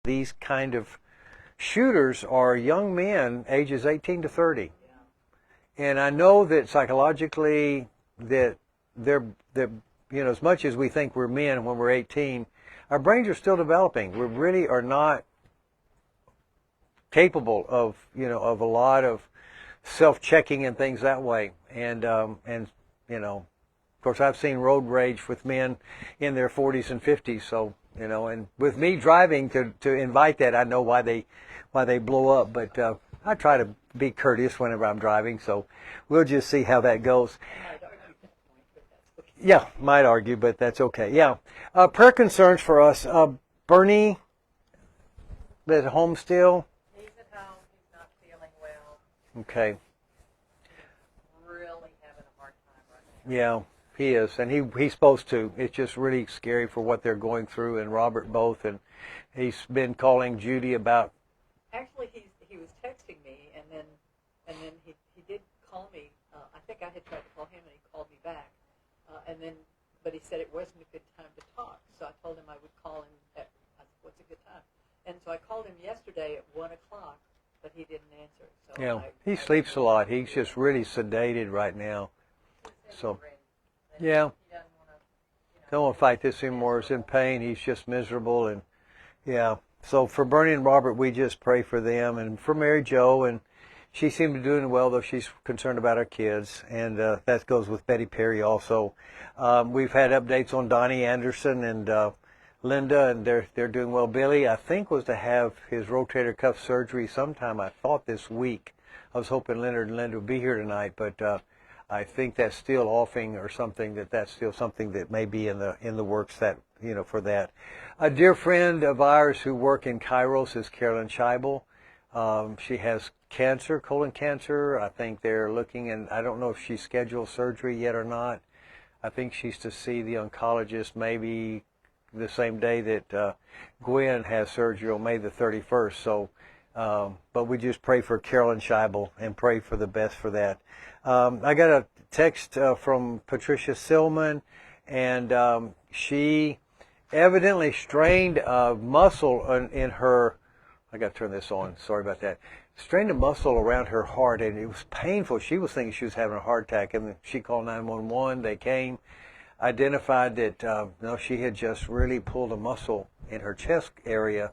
these kind of shooters are young men ages 18 to 30. And I know that psychologically that they're as much as we think we're men when we're 18, our brains are still developing. We really are not capable of of a lot of self-checking and things that way. And of course I've seen road rage with men in their 40s and 50s. So and with me driving to invite that, I know why they blow up. But I try to be courteous whenever I'm driving. So we'll just see how that goes. Yeah, might argue, but that's okay. Yeah, prayer concerns for us. Bernie, at home still. He's at home. He's not feeling well. Okay. Really having a hard time right now. Yeah, he is, and he's supposed to. It's just really scary for what they're going through, and Robert both. And he's been calling Judy about. Actually, he was texting me, and then he did call me. I think I had tried to call him, and he called me back. But he said it wasn't a good time to talk. So I told him I would call him at, what's a good time? And so I called him yesterday at 1 o'clock, but he didn't answer. So Yeah, he sleeps a lot. He's just really sedated right now. So, yeah. Don't want to fight this anymore. He's in pain. He's just miserable. And, yeah. So for Bernie and Robert, we just pray for them. And for Mary Jo, and she seemed to be doing well, though she's concerned about her kids. And that goes with Betty Perry also. We've had updates on Donnie Anderson and Linda, and they're doing well. Billy, I think, was to have his rotator cuff surgery sometime, I thought, this week. I was hoping Leonard and Linda would be here tonight, but I think that's still offing or something, that's still something that may be in the works that, for that. A dear friend of ours who work in Kairos is Carolyn Scheibel. She has cancer, colon cancer. I think they're looking, and I don't know if she's scheduled surgery yet or not. I think she's to see the oncologist maybe the same day that Gwen has surgery on May the 31st. So, but we just pray for Carolyn Scheibel and pray for the best for that. I got a text from Patricia Silman, and she evidently strained a muscle in her. I got to turn this on. Sorry about that. Strained a muscle around her heart, and it was painful. She was thinking she was having a heart attack, and she called 911. They came, identified that no, she had just really pulled a muscle in her chest area.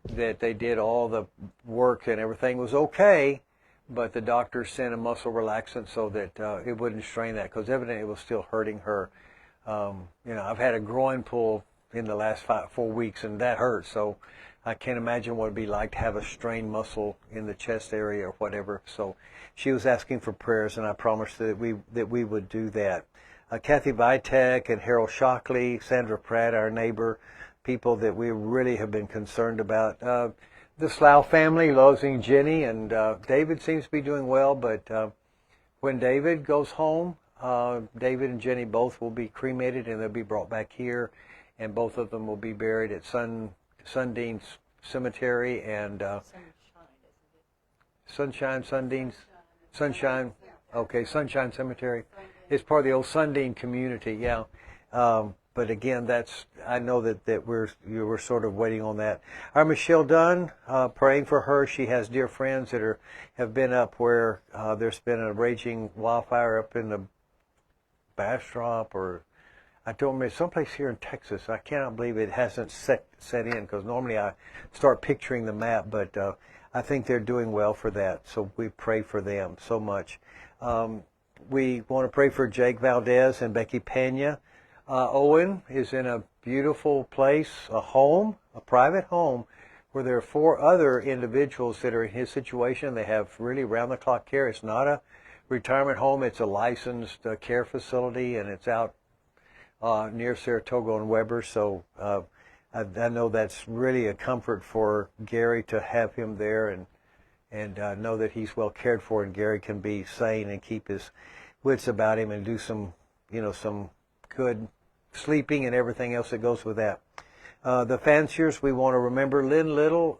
That they did all the work and everything was okay, but the doctor sent a muscle relaxant so that it wouldn't strain that, because evidently it was still hurting her. I've had a groin pull in the last 4 weeks, and that hurts. So I can't imagine what it'd be like to have a strained muscle in the chest area or whatever. So she was asking for prayers, and I promised that we would do that. Kathy Vitek and Harold Shockley, Sandra Pratt, our neighbor, people that we really have been concerned about. The Slough family, losing Jenny, and David seems to be doing well, but when David goes home, David and Jenny both will be cremated, and they'll be brought back here, and both of them will be buried at Sundine Cemetery and Sunshine Cemetery. It's part of the old Sundine community, yeah. But again, I know that we're sort of waiting on that. Our Michelle Dunn, praying for her. She has dear friends that have been up where there's been a raging wildfire up in the Bastrop, or I don't remember, someplace here in Texas. I cannot believe it hasn't set in, because normally I start picturing the map, but I think they're doing well for that. So we pray for them so much. We want to pray for Jake Valdez and Becky Pena. Owen is in a beautiful place, a private home, where there are 4 other individuals that are in his situation. They have really round-the-clock care. It's not a retirement home. It's a licensed care facility, and it's out near Saratoga and Weber. So I know that's really a comfort for Gary to have him there, and know that he's well cared for, and Gary can be sane and keep his wits about him and do some good sleeping and everything else that goes with that. The Fanciers, we want to remember Lynn Little.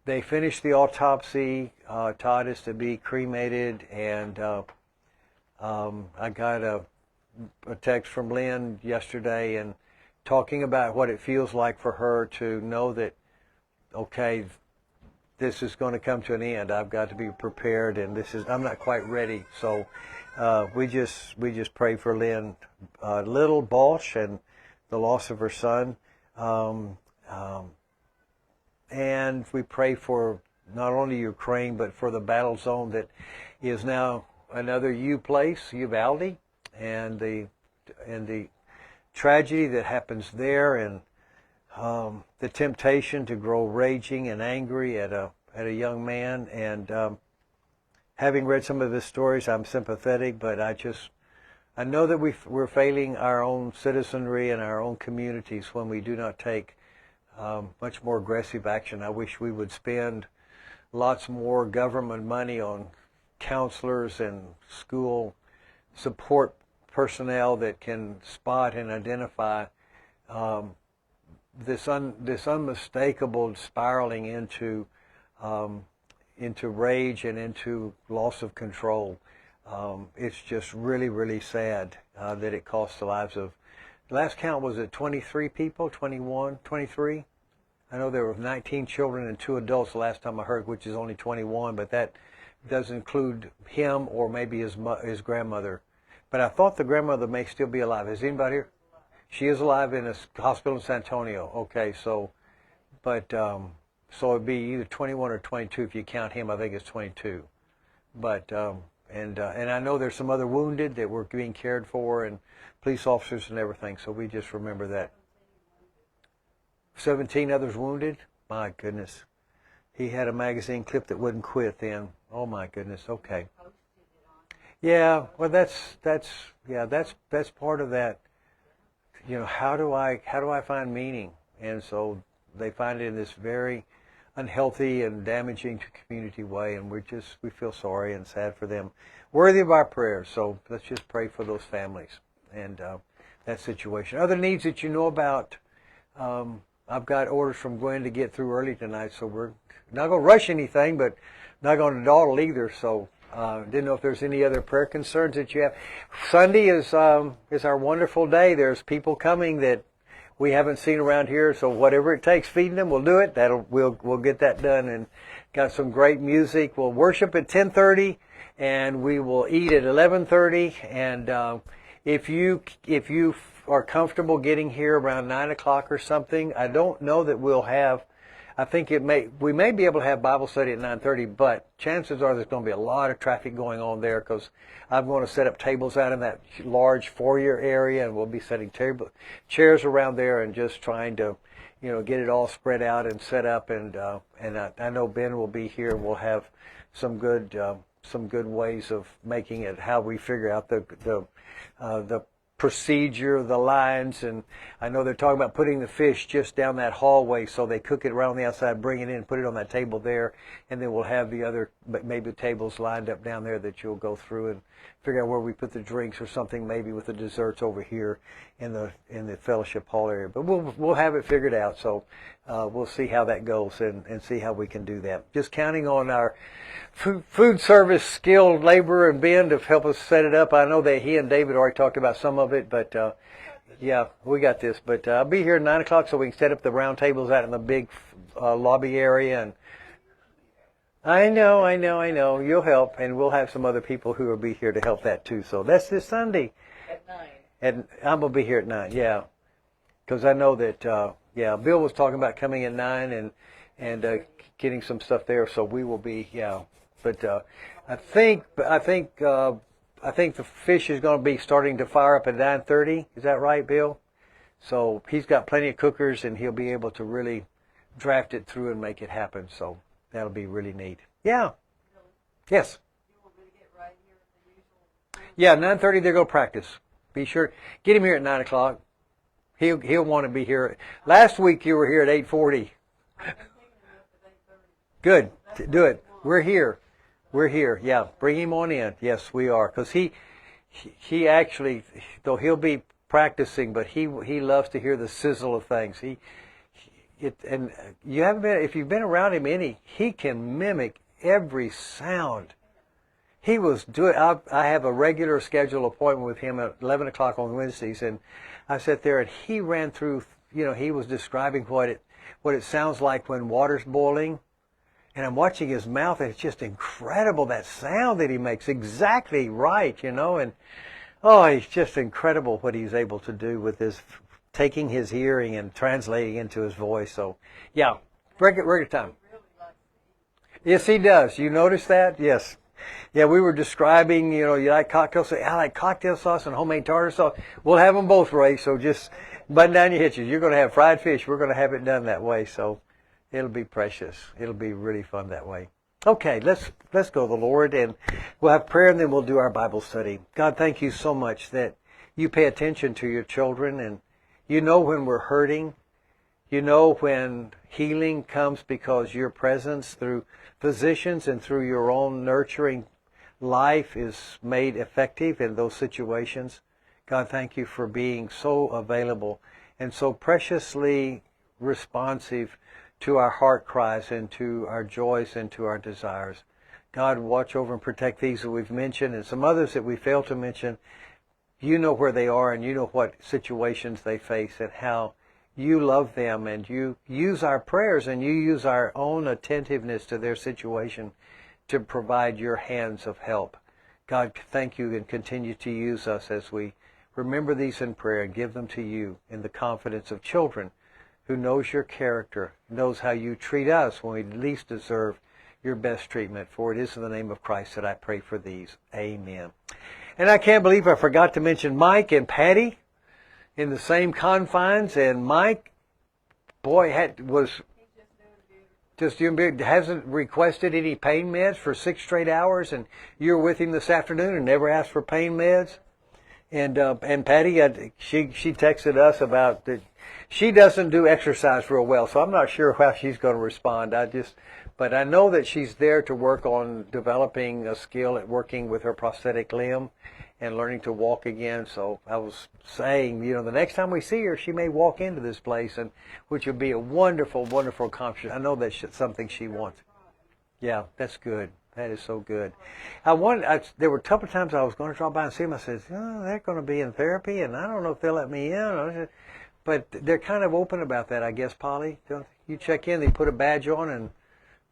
They finished the autopsy. Todd is to be cremated, and I got a text from Lynn yesterday and talking about what it feels like for her to know that okay, this is going to come to an end. I've got to be prepared, and I'm not quite ready. So we just pray for Lynn Little Balch and the loss of her son, and we pray for not only Ukraine but for the battle zone that is now another Uvalde, and the tragedy that happens there, and the temptation to grow raging and angry at a young man. And having read some of his stories, I'm sympathetic, but I know that we're failing our own citizenry and our own communities when we do not take much more aggressive action. I wish we would spend lots more government money on counselors and school support personnel that can spot and identify this unmistakable spiraling into rage and into loss of control. It's just really, really sad that it costs the lives of, last count was it 23 people, 21, 23? I know there were 19 children and 2 adults the last time I heard, which is only 21, but that doesn't include him or maybe his grandmother. But I thought the grandmother may still be alive. Is anybody here? She is alive in a hospital in San Antonio. Okay, so it'd be either 21 or 22 if you count him. I think it's 22. But and I know there's some other wounded that were being cared for, and police officers and everything. So we just remember that. 17 others wounded. My goodness. He had a magazine clip that wouldn't quit then. Oh my goodness. Okay. Yeah. Well, that's part of that. You know, how do I find meaning? And so they find it in this very unhealthy and damaging to community way, and we feel sorry and sad for them, worthy of our prayers. So let's just pray for those families and that situation. Other needs that you know about. I've got orders from Gwen to get through early tonight, so we're not going to rush anything, but not going to dawdle either. So didn't know if there's any other prayer concerns that you have. Sunday is our wonderful day. There's people coming that we haven't seen around here, so whatever it takes feeding them, we'll do it. We'll get that done, and got some great music. We'll worship at 10:30, and we will eat at 11:30. And if you are comfortable getting here around 9 o'clock or something, I don't know that we'll have. I think we may be able to have Bible study at 9:30, but chances are there's going to be a lot of traffic going on there because I'm going to set up tables out in that large foyer area, and we'll be setting chairs around there and just trying to, get it all spread out and set up. And I know Ben will be here, and we'll have some good ways of making it. How we figure out the procedure, the lines, and I know they're talking about putting the fish just down that hallway so they cook it around the outside, bring it in, put it on that table there, and then we'll have the other maybe tables lined up down there that you'll go through and figure out where we put the drinks or something, maybe with the desserts over here in the fellowship hall area. But we'll have it figured out, so we'll see how that goes and see how we can do that. Just counting on our food service skilled labor and Ben to help us set it up. I know that he and David already talked about some of it, but yeah, we got this. But I'll be here at 9 o'clock so we can set up the round tables out in the big lobby area. And I know. You'll help, and we'll have some other people who will be here to help that too. So that's this Sunday. At 9. And I'm going to be here at 9, yeah. Because I know that, Bill was talking about coming at 9 and getting some stuff there. So we will be, yeah. But I think the fish is going to be starting to fire up at 9:30. Is that right, Bill? So he's got plenty of cookers, and he'll be able to really draft it through and make it happen. So that'll be really neat. Yeah. Yes. You want me to get right here at the usual? Yeah, 9:30 they're going to practice. Be sure get him here at 9 o'clock. He'll want to be here. Last week you were here at 8:40. Good. Do it. We're here. We're here. Yeah. Bring him on in. Yes, we are. Because he actually, though he'll be practicing, but he loves to hear the sizzle of things. And you haven't been, if you've been around him any, he can mimic every sound. He was doing, I have a regular scheduled appointment with him at 11 o'clock on Wednesdays, and I sat there and he ran through, he was describing what what it sounds like when water's boiling. And I'm watching his mouth, and it's just incredible, that sound that he makes. Exactly right, you know. And, oh, it's just incredible what he's able to do with his, taking his hearing and translating into his voice. So, yeah, regular time. Yes, he does. You notice that? Yes. Yeah, we were describing, you know, you like cocktail sauce. I like cocktail sauce and homemade tartar sauce. We'll have them both, Ray. So just button down your hitches. You're going to have fried fish. We're going to have it done that way. So it'll be precious. It'll be really fun that way. Okay, let's go to the Lord, and we'll have prayer, and then we'll do our Bible study. God, thank you so much that you pay attention to your children, and you know when we're hurting. You know when healing comes because your presence through physicians and through your own nurturing life is made effective in those situations. God, thank you for being so available and so preciously responsive to our heart cries and to our joys and to our desires. God, watch over and protect these that we've mentioned and some others that we failed to mention. You know where they are, and you know what situations they face and how you love them, and you use our prayers and you use our own attentiveness to their situation to provide your hands of help. God, thank you, and continue to use us as we remember these in prayer and give them to you in the confidence of children who knows your character, knows how you treat us when we least deserve your best treatment. For it is in the name of Christ that I pray for these. Amen. And I can't believe I forgot to mention Mike and Patty in the same confines. And Mike, boy, was just hasn't requested any pain meds for 6 straight hours. And you're with him this afternoon and never asked for pain meds. And Patty, she texted us about that. She doesn't do exercise real well, so I'm not sure how she's going to respond. But I know that she's there to work on developing a skill at working with her prosthetic limb and learning to walk again. So I was saying, you know, the next time we see her, she may walk into this place, and which would be a wonderful, wonderful accomplishment. I know that's something she wants. Yeah, that's good. That is so good. There were a couple of times I was going to drop by and see them. I said, oh, they're going to be in therapy, and I don't know if they'll let me in. But they're kind of open about that, I guess, Polly. You check in, they put a badge on, and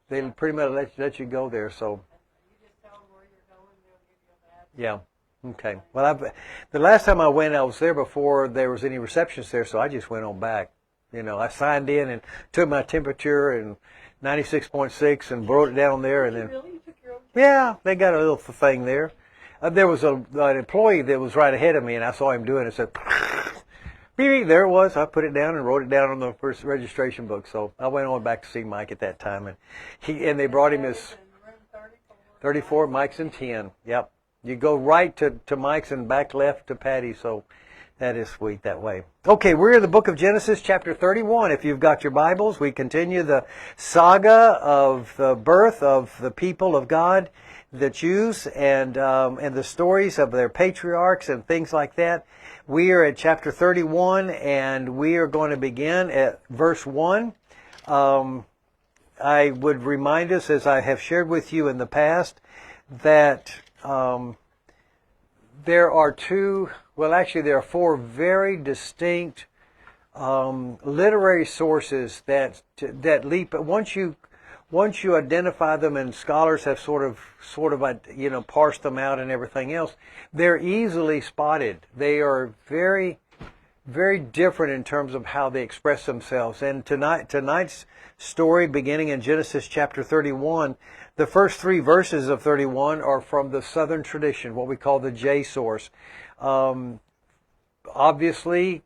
they pretty much let you go there. So, You just tell them where you're going, they'll give you a badge. yeah. Okay. Well, the last time I went, I was there before there was any receptionists there, so I just went on back. You know, I signed in and took my temperature and 96.6 and wrote it down there, and then. Really? You took your own? Yeah, they got a little thing there. There was an employee that was right ahead of me, and I saw him doing it. Said, there it was. I put it down and wrote it down on the first registration book. So I went on back to see Mike at that time, and they brought him his 34. Mike's in 10. Yep. You go right to Mike's and back left to Patty. So that is sweet that way. Okay, we're in the book of Genesis, chapter 31. If you've got your Bibles, we continue the saga of the birth of the people of God, the Jews, and the stories of their patriarchs and things like that. We are at chapter 31, and we are going to begin at verse 1. I would remind us, as I have shared with you in the past, that there are four very distinct literary sources that leap. Once you identify them, and scholars have sort of parsed them out and everything else, they're easily spotted. They are very, very different in terms of how they express themselves. And tonight's story, beginning in Genesis chapter 31, the first 3 verses of 31 are from the Southern tradition, what we call the J source. Obviously,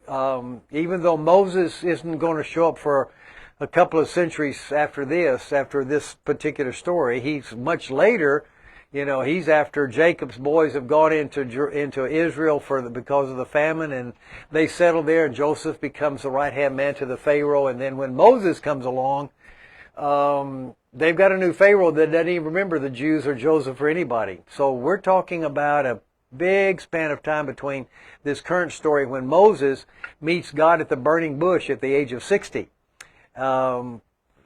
even though Moses isn't going to show up for a couple of centuries after this particular story, he's much later. You know, he's after Jacob's boys have gone into Israel because of the famine, and they settle there, and Joseph becomes the right-hand man to the Pharaoh. And then when Moses comes along, they've got a new Pharaoh that doesn't even remember the Jews or Joseph or anybody. So we're talking about a big span of time between this current story when Moses meets God at the burning bush at the age of 60. Or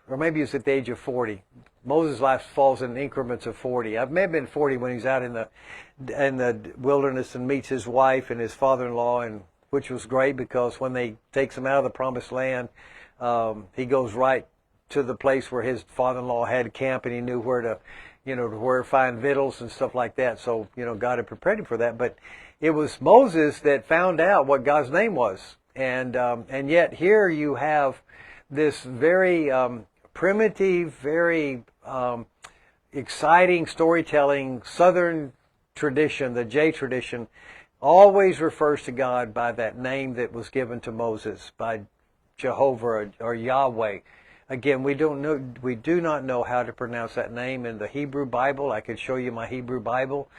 maybe it's at the age of 40. Moses' life falls in increments of 40. It may have been 40 when he's out in the wilderness and meets his wife and his father-in-law, and which was great because when they takes him out of the promised land, He goes right to the place where his father-in-law had camp, and he knew where to, where to find victuals and stuff like that. So, God had prepared him for that. But it was Moses that found out what God's name was. And yet here you have this very primitive, very exciting storytelling Southern tradition, the J tradition, always refers to God by that name that was given to Moses, by Jehovah or Yahweh. Again, we do not know how to pronounce that name in the Hebrew Bible. I could show you my Hebrew Bible,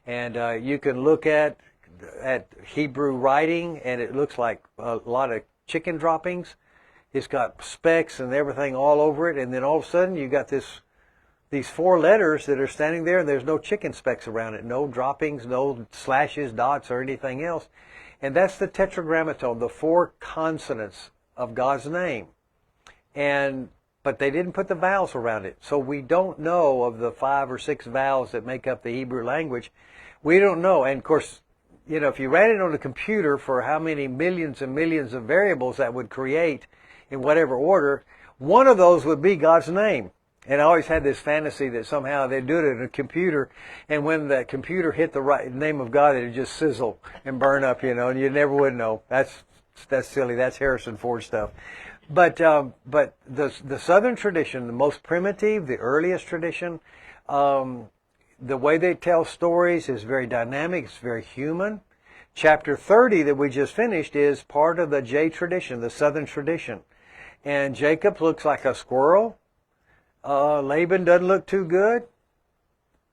and you can look at Hebrew writing, and it looks like a lot of chicken droppings. It's got specks and everything all over it, and then all of a sudden you got these 4 letters that are standing there, and there's no chicken specks around it, no droppings, no slashes, dots, or anything else. And that's the tetragrammaton, the 4 consonants of God's name. But they didn't put the vowels around it. So we don't know of the 5 or 6 vowels that make up the Hebrew language. We don't know. And of course, if you ran it on a computer for how many millions and millions of variables that would create in whatever order, one of those would be God's name. And I always had this fantasy that somehow they'd do it in a computer, and when the computer hit the right name of God, it'd just sizzle and burn up, and you never would know. That's silly. That's Harrison Ford stuff. But the Southern tradition, the most primitive, the earliest tradition, the way they tell stories is very dynamic. It's very human. Chapter 30 that we just finished is part of the J tradition, the Southern tradition. And Jacob looks like a squirrel. Laban doesn't look too good.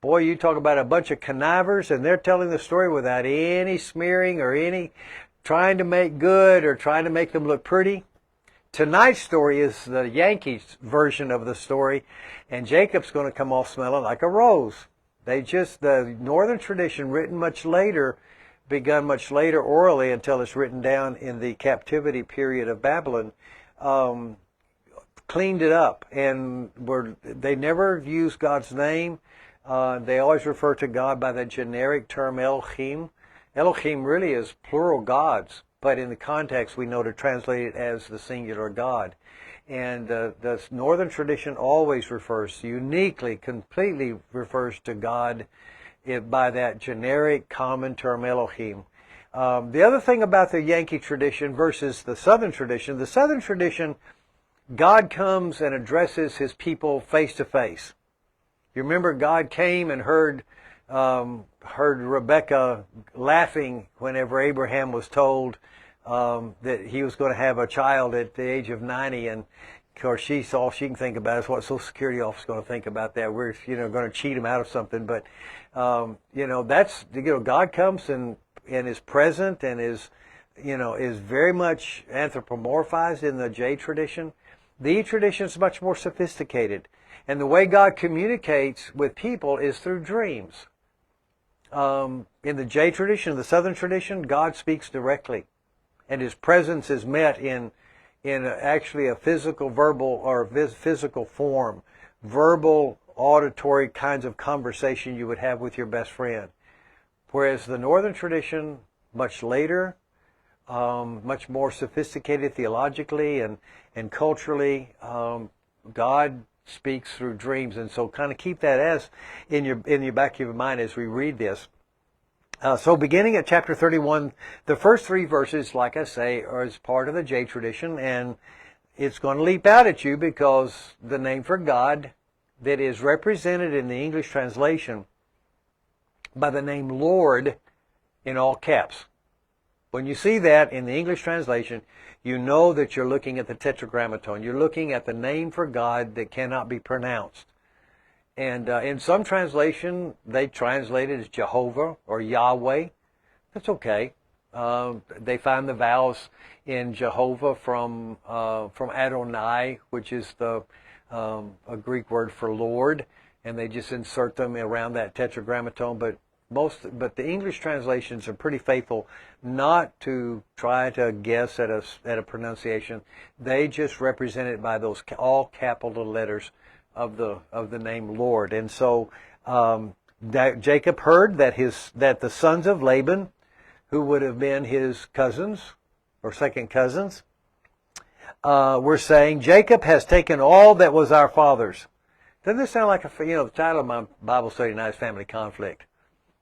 Boy, you talk about a bunch of connivers, and they're telling the story without any smearing or any trying to make good or trying to make them look pretty. Tonight's story is the Yankees version of the story, and Jacob's going to come off smelling like a rose. The Northern tradition, written much later, begun much later orally until it's written down in the captivity period of Babylon, cleaned it up, and they never used God's name. They always refer to God by the generic term Elohim. Elohim really is plural gods, but in the context we know to translate it as the singular God. And the Northern tradition always uniquely, completely refers to God by that generic common term Elohim. The other thing about the Yankee tradition versus the Southern tradition, God comes and addresses his people face to face. You remember God came and heard Rebekah laughing whenever Abraham was told that he was going to have a child at the age of 90, and of course all she can think about is what Social Security office is going to think about that. We're going to cheat him out of something, but that's God comes and is present and is very much anthropomorphized in the J tradition. The E tradition is much more sophisticated. And the way God communicates with people is through dreams. In the J tradition, the Southern tradition, God speaks directly. And his presence is met in actually a physical, verbal, or physical form. Verbal, auditory kinds of conversation you would have with your best friend. Whereas the Northern tradition, much later, much more sophisticated theologically and culturally, God speaks through dreams. And so kind of keep that as in your back of your mind as we read this. So beginning at chapter 31, the first 3 verses, like I say, are as part of the J tradition, and it's going to leap out at you because the name for God that is represented in the English translation by the name Lord in all caps. When you see that in the English translation, you know that you're looking at the tetragrammaton. You're looking at the name for God that cannot be pronounced. And in some translation, they translate it as Jehovah or Yahweh. That's okay. They find the vowels in Jehovah from Adonai, which is a Greek word for Lord, and they just insert them around that tetragrammaton. But the English translations are pretty faithful not to try to guess at a pronunciation. They just represent it by those all capital letters of the name Lord. And so Jacob heard that the sons of Laban, who would have been his cousins or second cousins, we're saying, Jacob has taken all that was our father's. Doesn't this sound like the title of my Bible study tonight is Family Conflict?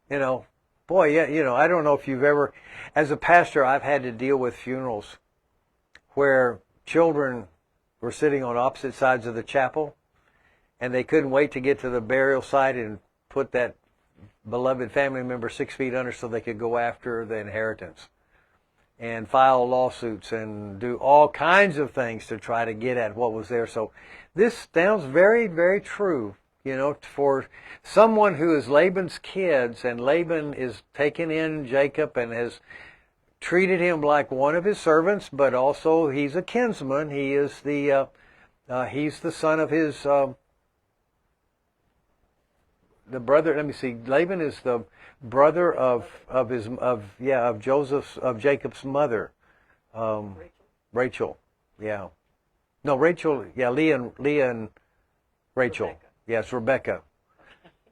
Boy, yeah, I don't know if you've ever, as a pastor, I've had to deal with funerals where children were sitting on opposite sides of the chapel, and they couldn't wait to get to the burial site and put that beloved family member 6 feet under so they could go after the inheritance and file lawsuits and do all kinds of things to try to get at what was there. So this sounds very, very true, for someone who is Laban's kids, and Laban is taking in Jacob and has treated him like one of his servants, but also he's a kinsman. He is he's the son of his, the brother, let me see, Laban is the brother of Jacob's mother, Rachel. Yeah. No, Rachel, yeah, Leah and Rachel. Rebecca. Yes, Rebecca.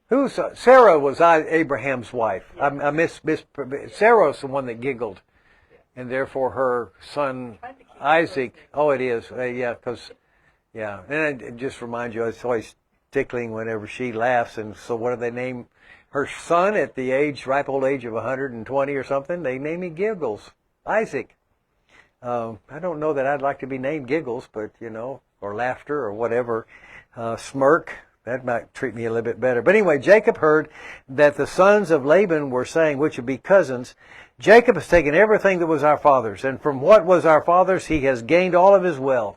Who's Sarah was Abraham's wife. Yeah. I miss Sarah's the one that giggled, and therefore her son Isaac. Oh, it is. And it just reminds you, it's always tickling whenever she laughs. And so, what do they name her son at the ripe old age of 120 or something? They name him Giggles, Isaac. I don't know that I'd like to be named Giggles, but or Laughter or whatever, Smirk. That might treat me a little bit better. But anyway, Jacob heard that the sons of Laban were saying, which would be cousins, Jacob has taken everything that was our father's, and from what was our father's, he has gained all of his wealth.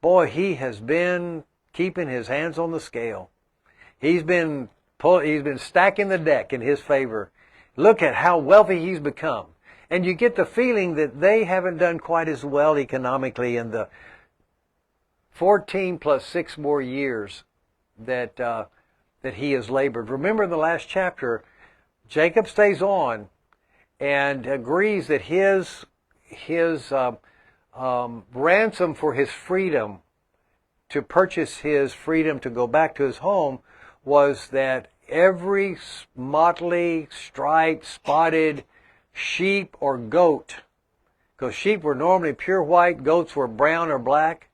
Boy, he has been keeping his hands on the scale. He's been stacking the deck in his favor. Look at how wealthy he's become. And you get the feeling that they haven't done quite as well economically in the 14 plus 6 more years that he has labored. Remember in the last chapter, Jacob stays on and agrees that his ransom for his freedom, to purchase his freedom to go back to his home, was that every motley, striped, spotted sheep or goat, because sheep were normally pure white, goats were brown or black,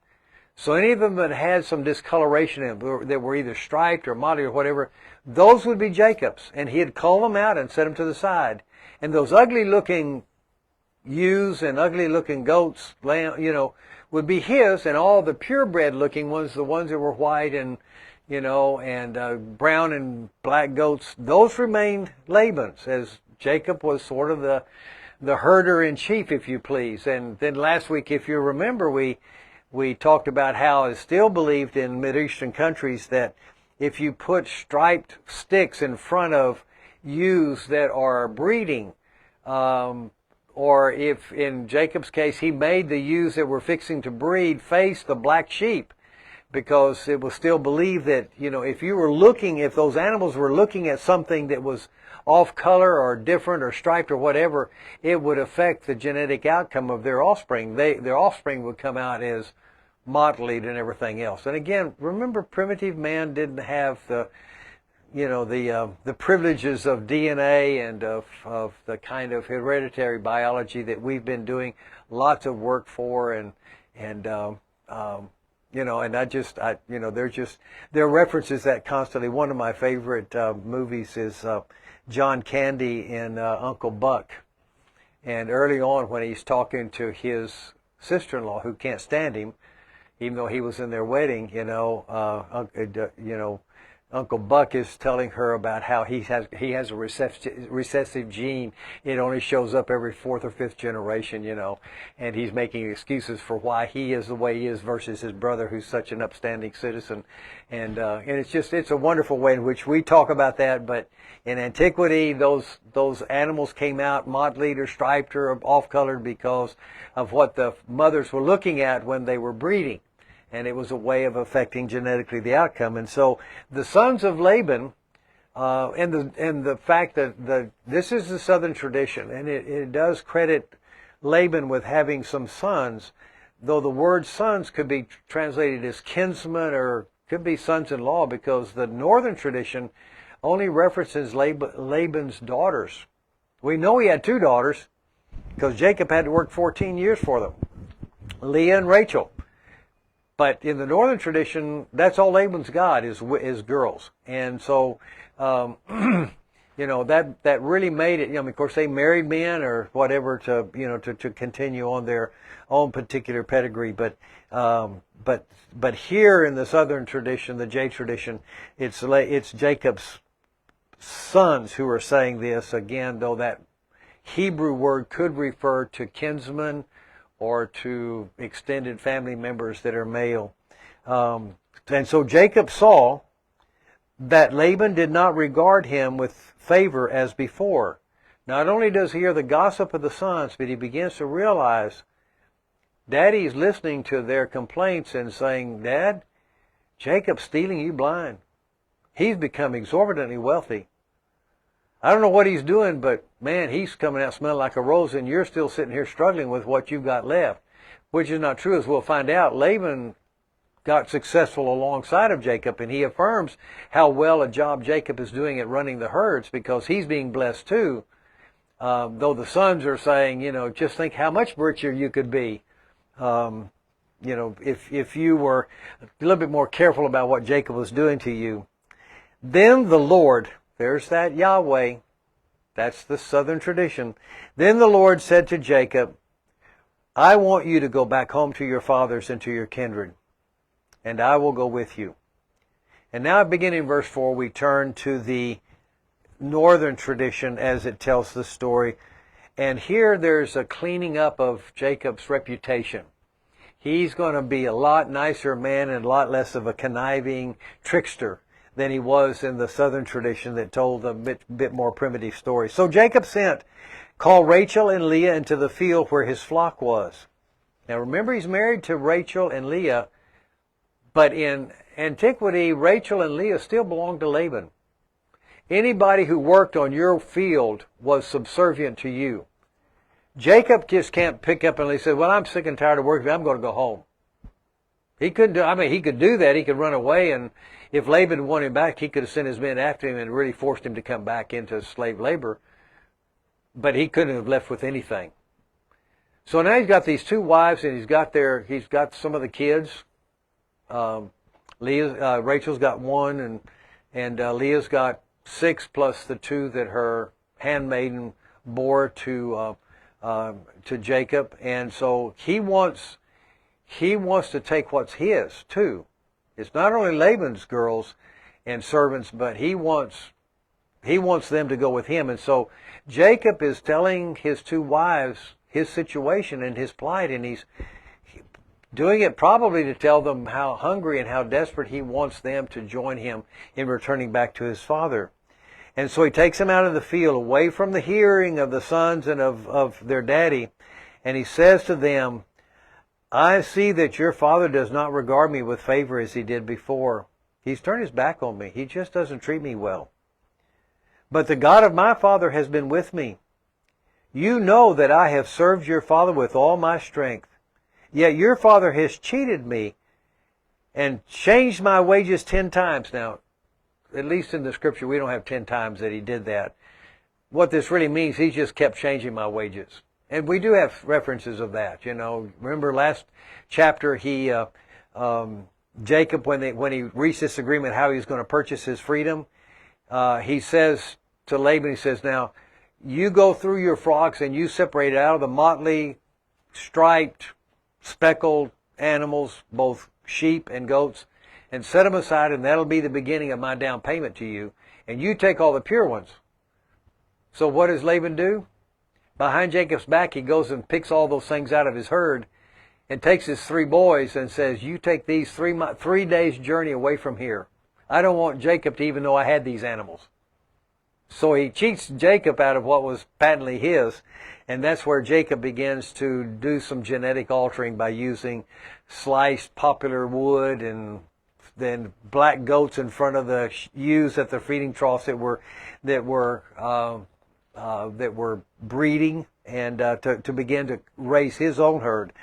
so any of them that had some discoloration in them, that were either striped or mottled or whatever, those would be Jacob's. And he'd call them out and set them to the side. And those ugly-looking ewes and ugly-looking goats, would be his, and all the purebred-looking ones, the ones that were white and, brown and black goats, those remained Laban's, as Jacob was sort of the herder-in-chief, if you please. And then last week, if you remember, we talked about how it's still believed in Mideastern countries that if you put striped sticks in front of ewes that are breeding, or if in Jacob's case he made the ewes that were fixing to breed face the black sheep, because it was still believed that, if those animals were looking at something that was off color or different or striped or whatever, it would affect the genetic outcome of their offspring. Their offspring would come out as mottled and everything else. And again, remember, primitive man didn't have the privileges of DNA and of the kind of hereditary biology that we've been doing lots of work for, and there are references that constantly. One of my favorite movies is John Candy in Uncle Buck, and early on when he's talking to his sister-in-law who can't stand him, even though he was in their wedding, Uncle Buck is telling her about how he has a recessive gene. It only shows up every 4th or 5th generation, and he's making excuses for why he is the way he is versus his brother, who's such an upstanding citizen. And it's a wonderful way in which we talk about that. But in antiquity, those animals came out mottled or striped or off-colored because of what the mothers were looking at when they were breeding. And it was a way of affecting genetically the outcome. And so the sons of Laban, and the fact that this is the southern tradition, and it does credit Laban with having some sons, though the word sons could be translated as kinsmen or could be sons-in-law, because the northern tradition only references Laban's daughters. We know he had 2 daughters because Jacob had to work 14 years for them. Leah and Rachel. But in the northern tradition, that's all Laban's got is girls. And so, that really made it, of course they married men or whatever to continue on their own particular pedigree. But here in the southern tradition, the J tradition, it's Jacob's sons who are saying this, again, though that Hebrew word could refer to kinsmen or to extended family members that are male. And so Jacob saw that Laban did not regard him with favor as before. Not only does he hear the gossip of the sons, but he begins to realize Daddy's listening to their complaints and saying, Dad, Jacob's stealing you blind. He's become exorbitantly wealthy. I don't know what he's doing, but man, he's coming out smelling like a rose, and you're still sitting here struggling with what you've got left, which is not true, as we'll find out. Laban got successful alongside of Jacob, and he affirms how well a job Jacob is doing at running the herds because he's being blessed too. Though the sons are saying, just think how much richer you could be, if you were a little bit more careful about what Jacob was doing to you. Then the Lord, there's that Yahweh, that's the southern tradition. Then the Lord said to Jacob, I want you to go back home to your fathers and to your kindred, and I will go with you. And now beginning in verse 4, we turn to the northern tradition as it tells the story. And here there's a cleaning up of Jacob's reputation. He's going to be a lot nicer man and a lot less of a conniving trickster than he was in the southern tradition that told a bit more primitive story. So Jacob called Rachel and Leah into the field where his flock was. Now remember, he's married to Rachel and Leah, but in antiquity, Rachel and Leah still belonged to Laban. Anybody who worked on your field was subservient to you. Jacob just can't pick up and he said, well, I'm sick and tired of working, I'm going to go home. He could do that. He could run away, and if Laban wanted him back, he could have sent his men after him and really forced him to come back into slave labor. But he couldn't have left with anything. So now he's got these two wives, and he's got some of the kids. Rachel's got one, and Leah's got 6 plus the 2 that her handmaiden bore to Jacob. And so he wants to take what's his too. It's not only Laban's girls and servants, but he wants them to go with him. And so Jacob is telling his 2 wives his situation and his plight, and he's doing it probably to tell them how hungry and how desperate he wants them to join him in returning back to his father. And so he takes them out of the field, away from the hearing of the sons and of their daddy, and he says to them, I see that your father does not regard me with favor as he did before. He's turned his back on me. He just doesn't treat me well. But the God of my father has been with me. You know that I have served your father with all my strength. Yet your father has cheated me and changed my wages 10 times. Now, at least in the scripture, we don't have 10 times that he did that. What this really means, he just kept changing my wages. And we do have references of that. Remember last chapter, Jacob, when he reached this agreement, how he was going to purchase his freedom, he says to Laban, he says, now, you go through your flocks and you separate out of the motley, striped, speckled animals, both sheep and goats, and set them aside, and that'll be the beginning of my down payment to you. And you take all the pure ones. So what does Laban do? Behind Jacob's back, he goes and picks all those things out of his herd and takes his 3 boys and says, you take these 3 days journey away from here. I don't want Jacob to even know I had these animals. So he cheats Jacob out of what was patently his, and that's where Jacob begins to do some genetic altering by using sliced poplar wood and then black goats in front of the ewes at the feeding troughs that were breeding, and to begin to raise his own herd.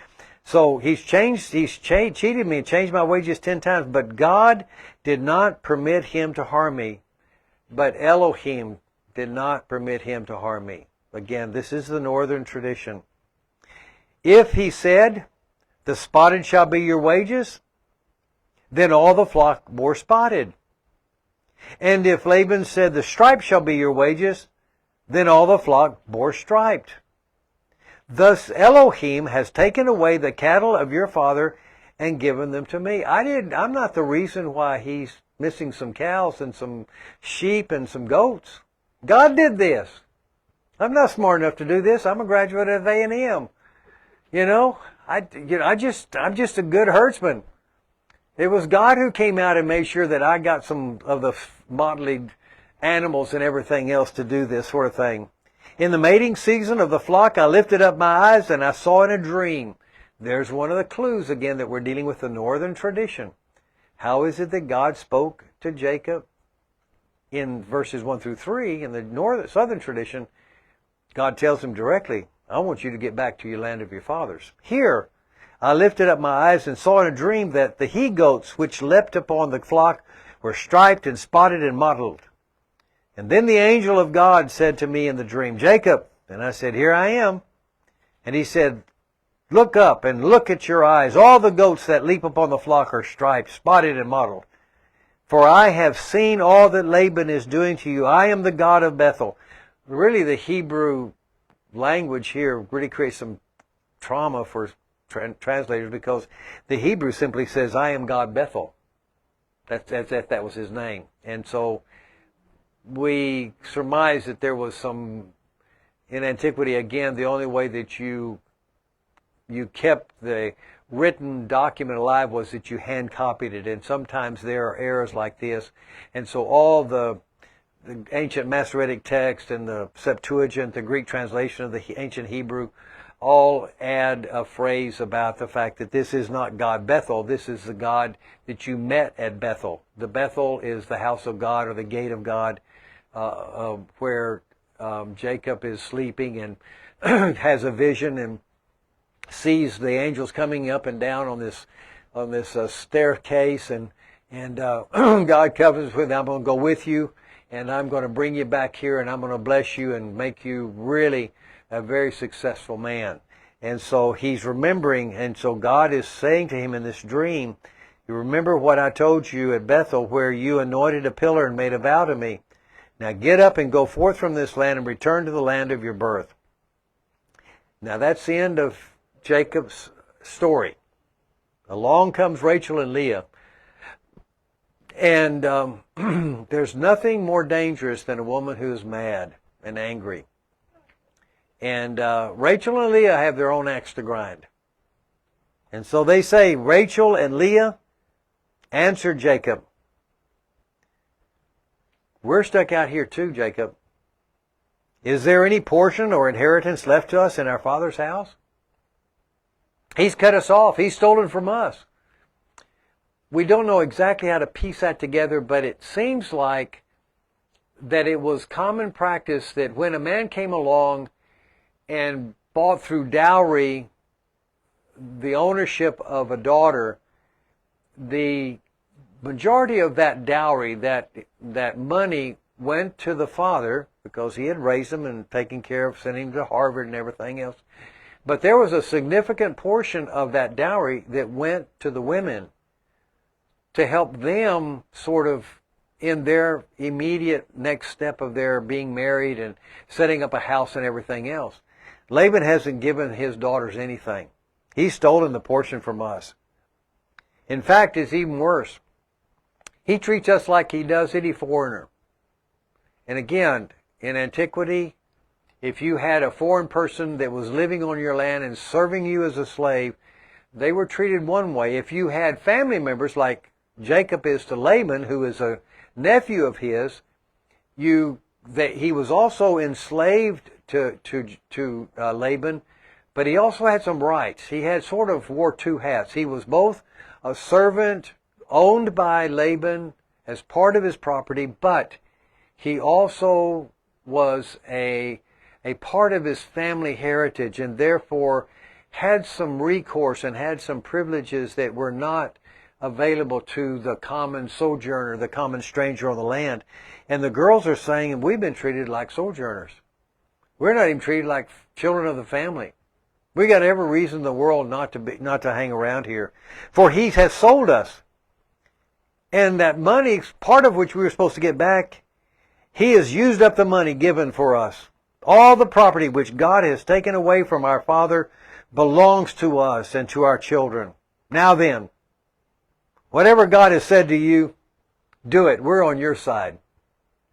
So he's cheated me and changed my wages 10 times, but God did not permit him to harm me. But Elohim did not permit him to harm me. Again, this is the northern tradition. If he said, the spotted shall be your wages, then all the flock bore spotted. And if Laban said, the striped shall be your wages, then all the flock bore striped. Thus Elohim has taken away the cattle of your father and given them to me. I'm not the reason why he's missing some cows and some sheep and some goats. God did this. I'm not smart enough to do this. I'm a graduate of A&M. I'm just a good herdsman. It was God who came out and made sure that I got some of the motley animals and everything else to do this sort of thing. In the mating season of the flock, I lifted up my eyes and I saw in a dream. There's one of the clues again that we're dealing with the northern tradition. How is it that God spoke to Jacob in verses 1 through 3 in the southern tradition? God tells him directly, I want you to get back to your land of your fathers. Here, I lifted up my eyes and saw in a dream that the he-goats which leapt upon the flock were striped and spotted and mottled. And then the angel of God said to me in the dream, Jacob. And I said, here I am. And he said, look up and look at your eyes. All the goats that leap upon the flock are striped, spotted, and mottled. For I have seen all that Laban is doing to you. I am the God of Bethel. Really, the Hebrew language here really creates some trauma for translators, because the Hebrew simply says, I am God Bethel. That was his name. And so we surmise that there was some, in antiquity, again, the only way that you kept the written document alive was that you hand copied it. And sometimes there are errors like this. And so all the ancient Masoretic text and the Septuagint, the Greek translation of the ancient Hebrew, all add a phrase about the fact that this is not God Bethel. This is the God that you met at Bethel. The Bethel is the house of God, or the gate of God, where Jacob is sleeping and has a vision and sees the angels coming up and down on this staircase, and God covenants with him, I'm going to go with you, and I'm going to bring you back here, and I'm going to bless you and make you really a very successful man. And so he's remembering, and so God is saying to him in this dream, you remember what I told you at Bethel, where you anointed a pillar and made a vow to me. Now get up and go forth from this land and return to the land of your birth. Now that's the end of Jacob's story. Along comes Rachel and Leah. And there's nothing more dangerous than a woman who is mad and angry. And Rachel and Leah have their own axe to grind. And so they say, Rachel and Leah answered Jacob, we're stuck out here too, Jacob. Is there any portion or inheritance left to us in our father's house? He's cut us off. He's stolen from us. We don't know exactly how to piece that together, but it seems like that it was common practice that when a man came along and bought through dowry the ownership of a daughter, the majority of that dowry, that money, went to the father because he had raised him and taken care of, sending him to Harvard and everything else. But there was a significant portion of that dowry that went to the women to help them sort of in their immediate next step of their being married and setting up a house and everything else. Laban hasn't given his daughters anything. He's stolen the portion from us. In fact, it's even worse. He treats us like he does any foreigner. And again, in antiquity, if you had a foreign person that was living on your land and serving you as a slave, they were treated one way. If you had family members like Jacob is to Laban, who is a nephew of his, he was also enslaved to Laban, but he also had some rights. He had sort of wore two hats. He was both a servant owned by Laban as part of his property, but he also was a part of his family heritage, and therefore had some recourse and had some privileges that were not available to the common sojourner, the common stranger on the land. And the girls are saying, we've been treated like sojourners. We're not even treated like children of the family. We got every reason in the world not to hang around here. For he has sold us. And that money, part of which we were supposed to get back, he has used up the money given for us. All the property which God has taken away from our father belongs to us and to our children. Now then, whatever God has said to you, do it. We're on your side.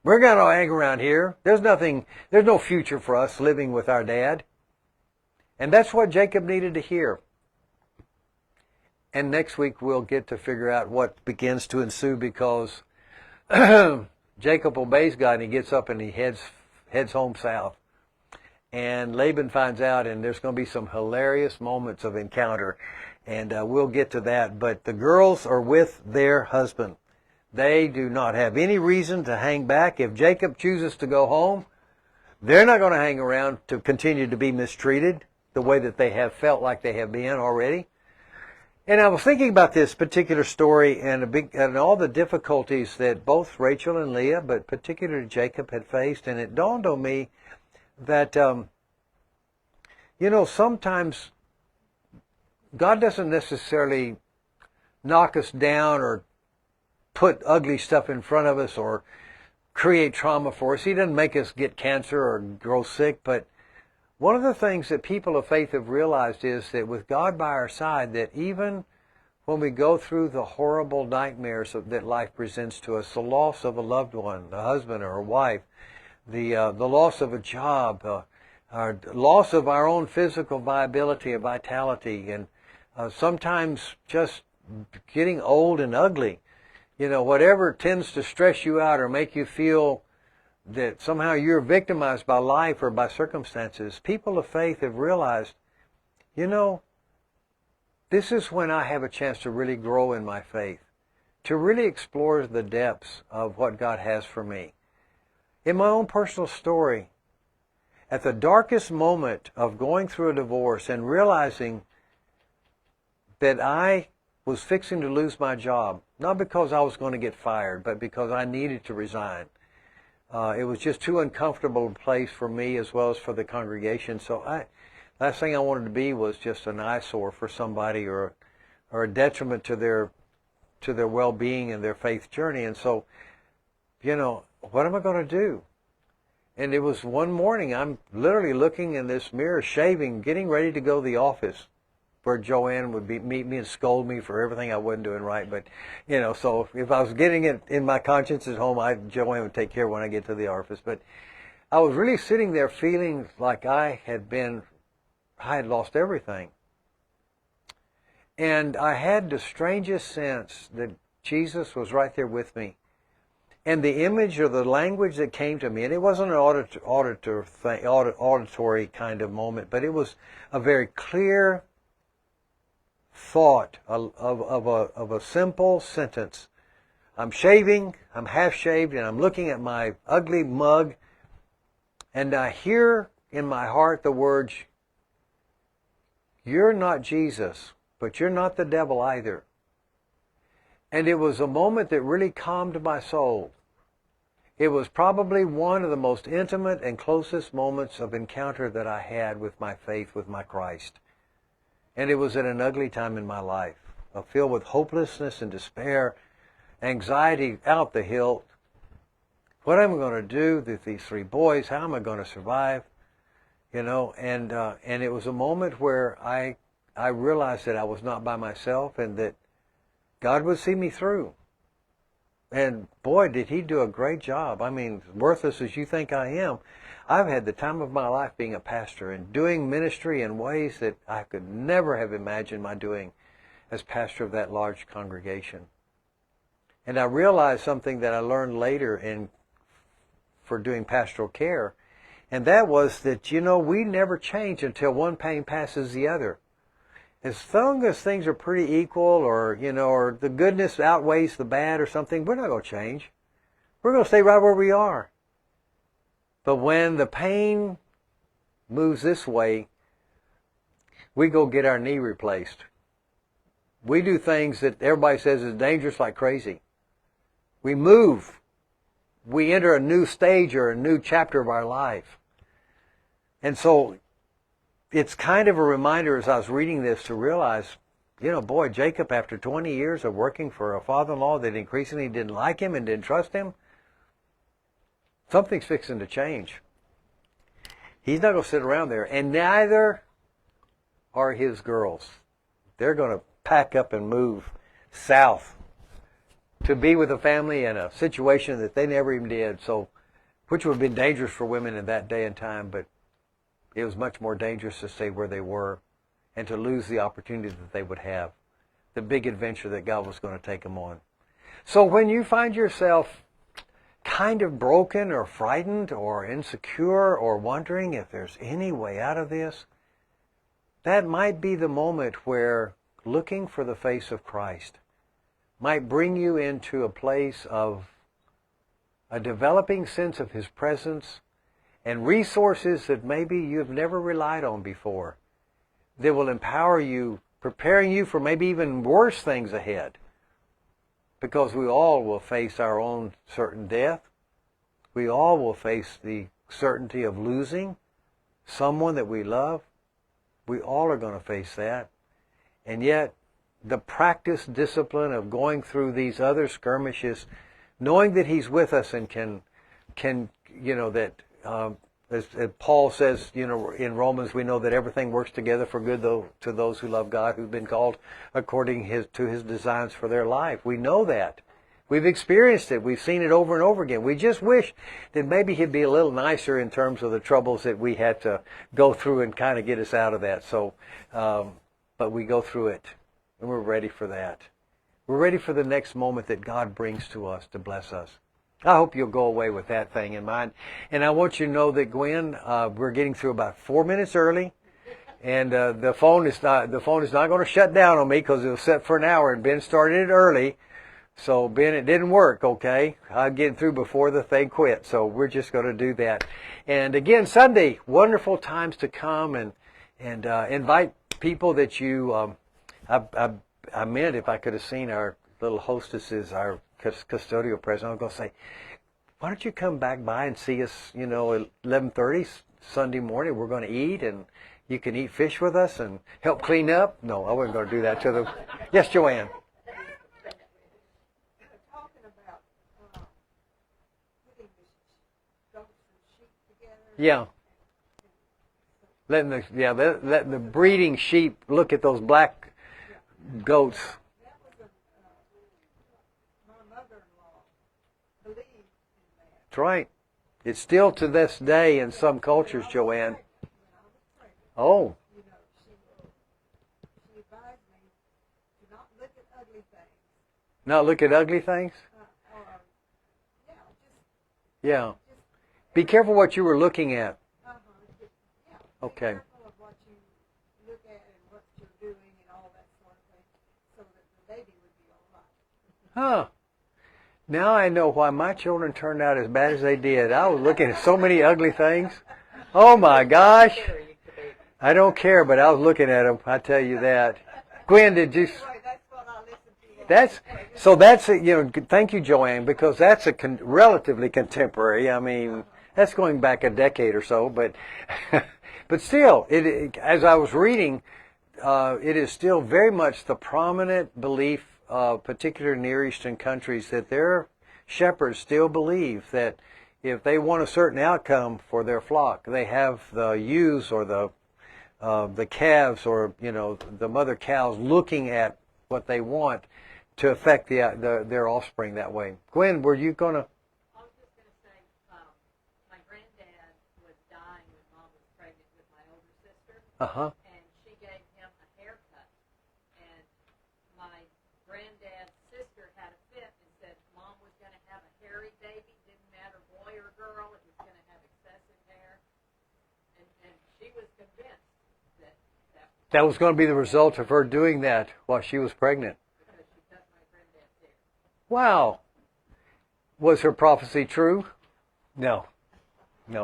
We're going to hang around here. There's no future for us living with our dad. And that's what Jacob needed to hear. And next week we'll get to figure out what begins to ensue, because Jacob obeys God and he gets up and he heads home south. And Laban finds out, and there's going to be some hilarious moments of encounter. And we'll get to that. But the girls are with their husband. They do not have any reason to hang back. If Jacob chooses to go home, they're not going to hang around to continue to be mistreated the way that they have felt like they have been already. And I was thinking about this particular story and all the difficulties that both Rachel and Leah, but particularly Jacob, had faced. And it dawned on me that, sometimes God doesn't necessarily knock us down or put ugly stuff in front of us or create trauma for us. He doesn't make us get cancer or grow sick. But one of the things that people of faith have realized is that with God by our side, that even when we go through the horrible nightmares that life presents to us, the loss of a loved one, a husband or a wife, the loss of a job, our loss of our own physical viability or vitality, and sometimes just getting old and ugly, whatever tends to stress you out or make you feel that somehow you're victimized by life or by circumstances, people of faith have realized, this is when I have a chance to really grow in my faith, to really explore the depths of what God has for me. In my own personal story, at the darkest moment of going through a divorce and realizing that I was fixing to lose my job, not because I was going to get fired, but because I needed to resign. It was just too uncomfortable a place for me as well as for the congregation. So last thing I wanted to be was just an eyesore for somebody or a detriment to their well-being and their faith journey. And so, what am I going to do? And it was one morning, I'm literally looking in this mirror, shaving, getting ready to go to the office, where Joanne would meet me and scold me for everything I wasn't doing right. But, so if I was getting it in my conscience at home, Joanne would take care when I get to the office. But I was really sitting there feeling like I had lost everything. And I had the strangest sense that Jesus was right there with me. And the image or the language that came to me, and it wasn't an auditory kind of moment, but it was a very clear thought of a simple sentence. I'm shaving, I'm half shaved, and I'm looking at my ugly mug, and I hear in my heart the words, "You're not Jesus, but you're not the devil either." And it was a moment that really calmed my soul. It was probably one of the most intimate and closest moments of encounter that I had with my faith, with my Christ. And it was at an ugly time in my life, filled with hopelessness and despair, anxiety out the hilt. What am I going to do with these three boys? How am I going to survive? And it was a moment where I realized that I was not by myself and that God would see me through. And boy, did he do a great job. I mean, worthless as you think I am, I've had the time of my life being a pastor and doing ministry in ways that I could never have imagined my doing as pastor of that large congregation. And I realized something that I learned later for doing pastoral care, and that was that, we never change until one pain passes the other. As long as things are pretty equal or the goodness outweighs the bad or something, we're not going to change. We're going to stay right where we are. But when the pain moves this way, we go get our knee replaced. We do things that everybody says is dangerous like crazy. We move. We enter a new stage or a new chapter of our life. And so it's kind of a reminder as I was reading this to realize, boy, Jacob, after 20 years of working for a father-in-law that increasingly didn't like him and didn't trust him, something's fixing to change. He's not going to sit around there, and neither are his girls. They're going to pack up and move south to be with a family in a situation that they never even did, so which would have been dangerous for women in that day and time, but it was much more dangerous to stay where they were and to lose the opportunity that they would have, the big adventure that God was going to take them on. So when you find yourself kind of broken or frightened or insecure or wondering if there's any way out of this, that might be the moment where looking for the face of Christ might bring you into a place of a developing sense of His presence and resources that maybe you've never relied on before, that will empower you, preparing you for maybe even worse things ahead. Because we all will face our own certain death. We all will face the certainty of losing someone that we love. We all are going to face that. And yet, the practice, discipline of going through these other skirmishes, knowing that He's with us and can as Paul says, in Romans, we know that everything works together for good to those who love God, who've been called according to His designs for their life. We know that. We've experienced it. We've seen it over and over again. We just wish that maybe He'd be a little nicer in terms of the troubles that we had to go through and kind of get us out of that. So, but we go through it, and we're ready for that. We're ready for the next moment that God brings to us to bless us. I hope you'll go away with that thing in mind. And I want you to know that, Gwen, we're getting through about 4 minutes early. And the phone is not going to shut down on me because it was set for an hour, and Ben started it early. So, Ben, it didn't work, okay? I'm getting through before the thing quit. So we're just going to do that. And again, Sunday, wonderful times to come and invite people that you, I meant if I could have seen our little hostesses, our custodial president, I was going to say, why don't you come back by and see us, at 11:30 Sunday morning. We're going to eat, and you can eat fish with us and help clean up. No, I wasn't going to do that to them. Yes, Joanne. Talking about putting the goats and sheep together. Yeah. Letting the breeding sheep look at those black goats. That's right. It's still to this day in some cultures, Joanne. Oh. She advised me to not look at ugly things. Not look at ugly things? Yeah. Be careful what you were looking at. Okay. Be careful of what you look at and what you're doing and all that sort of thing, so that the baby would be all right. Huh. Now I know why my children turned out as bad as they did. I was looking at so many ugly things. Oh my gosh. I don't care, but I was looking at them. I tell you that. Gwen, did you? That's thank you, Joanne, because that's relatively contemporary. I mean, that's going back a decade or so, but but still, as I was reading, it is still very much the prominent belief of particular Near Eastern countries that their shepherds still believe that if they want a certain outcome for their flock, they have the ewes or the calves or the mother cows looking at what they want to affect their offspring that way. Gwen, were you going to? I was just going to say, my granddad was dying when Mom was pregnant with my older sister. Uh-huh. And she gave him a haircut. And my granddad's sister had a fit and said Mom was going to have a hairy baby. Didn't matter boy or girl. It was going to have excessive hair. And she was convinced that was going to be the result of her doing that while she was pregnant. Because she cut my granddad's hair. Wow. Was her prophecy true? No,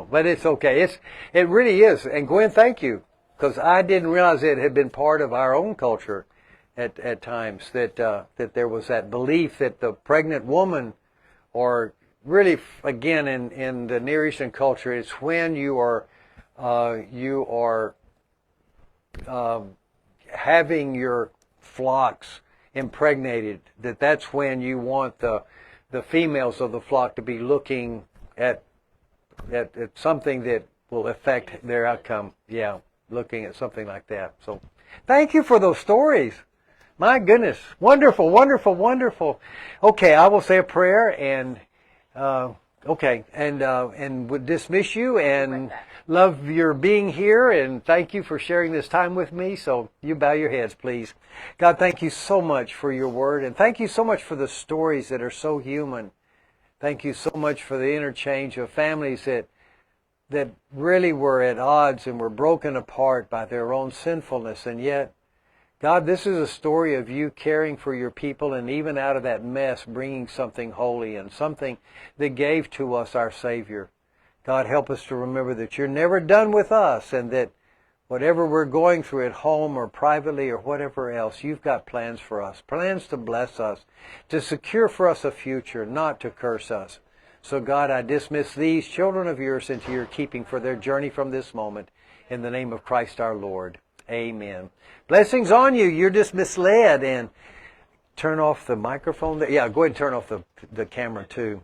but it's okay. It really is. And Gwen, thank you, because I didn't realize it had been part of our own culture at times that there was that belief that the pregnant woman, or really again in the Near Eastern culture, it's when you are having your flocks impregnated, that's when you want the females of the flock to be looking at something that will affect their outcome. Yeah, looking at something like that. So thank you for those stories. My goodness. Wonderful, wonderful, wonderful. Okay, I will say a prayer and would dismiss you and love your being here, and thank you for sharing this time with me. So you bow your heads, please. God, thank you so much for your word, and thank you so much for the stories that are so human. Thank you so much for the interchange of families that really were at odds and were broken apart by their own sinfulness, and yet, God, this is a story of you caring for your people, and even out of that mess, bringing something holy and something that gave to us our Savior. God, help us to remember that you're never done with us, and that whatever we're going through at home or privately or whatever else, you've got plans for us, plans to bless us, to secure for us a future, not to curse us. So God, I dismiss these children of yours into your keeping for their journey from this moment. In the name of Christ our Lord. Amen. Blessings on you. You're just misled. And turn off the microphone. Yeah, go ahead and turn off the camera too.